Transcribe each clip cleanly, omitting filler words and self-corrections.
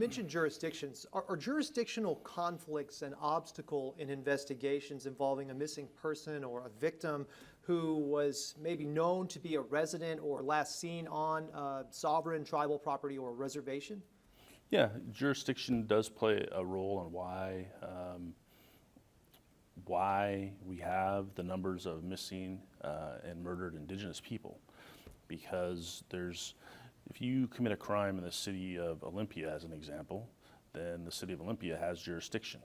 mentioned jurisdictions. Are jurisdictional conflicts an obstacle in investigations involving a missing person or a victim who was maybe known to be a resident or last seen on sovereign tribal property or reservation? Yeah, jurisdiction does play a role in why we have the numbers of missing and murdered Indigenous people. Because if you commit a crime in the city of Olympia, as an example, then the city of Olympia has jurisdiction.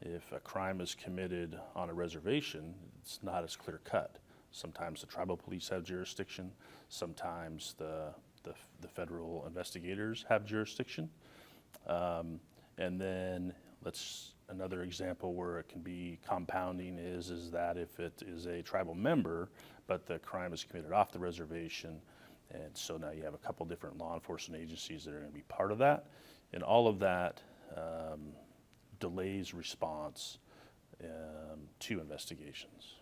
If a crime is committed on a reservation, it's not as clear cut. Sometimes the tribal police have jurisdiction, sometimes the federal investigators have jurisdiction. And then another example where it can be compounding is that if it is a tribal member, but the crime is committed off the reservation, and so now you have a couple different law enforcement agencies that are going to be part of that, and all of that delays response to investigations.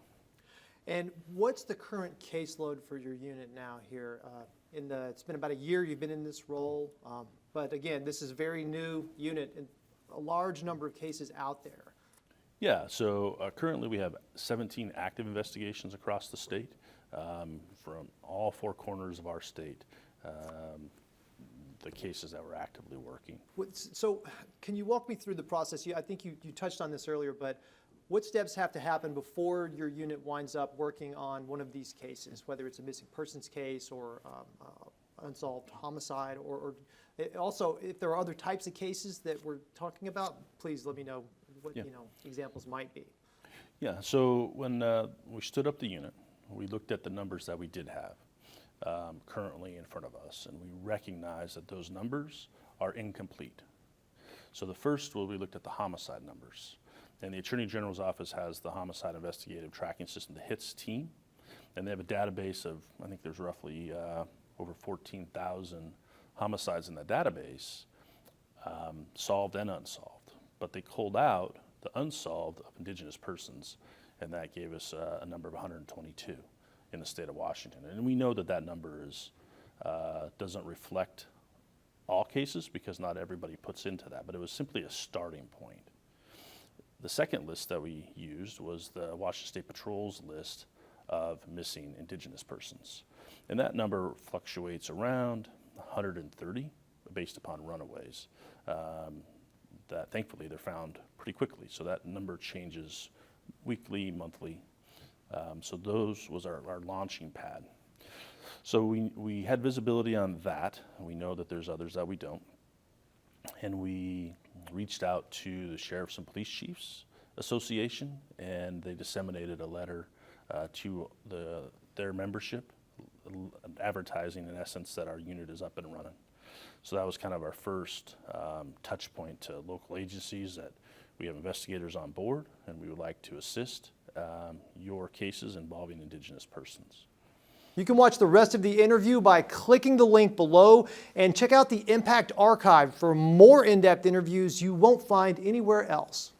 And what's the current caseload for your unit now here? It's been about a year you've been in this role, but again, this is a very new unit and a large number of cases out there. Yeah, so currently we have 17 active investigations across the state from all four corners of our state, the cases that we're actively working. So can you walk me through the process? I think you touched on this earlier, but what steps have to happen before your unit winds up working on one of these cases, whether it's a missing persons case or unsolved homicide, or also if there are other types of cases that we're talking about, please let me know what examples might be. Yeah, so when we stood up the unit, we looked at the numbers that we did have currently in front of us, and we recognized that those numbers are incomplete. So the first, we looked at the homicide numbers. And the Attorney General's office has the homicide investigative tracking system, the HITS team, and they have a database of, I think there's roughly over 14,000 homicides in that database, solved and unsolved. But they culled out the unsolved of Indigenous persons, and that gave us a number of 122 in the state of Washington. And we know that that number doesn't reflect all cases because not everybody puts into that, but it was simply a starting point. The second list that we used was the Washington State Patrol's list of missing Indigenous persons. And that number fluctuates around 130 based upon runaways. That thankfully they're found pretty quickly. So that number changes weekly, monthly. So those was our launching pad. So we had visibility on that. We know that there's others that we don't. And we reached out to the Sheriffs and Police Chiefs Association, and they disseminated a letter to their membership, advertising in essence that our unit is up and running. So that was kind of our first touch point to local agencies that we have investigators on board, and we would like to assist your cases involving Indigenous persons. You can watch the rest of the interview by clicking the link below and check out the Impact Archive for more in-depth interviews you won't find anywhere else.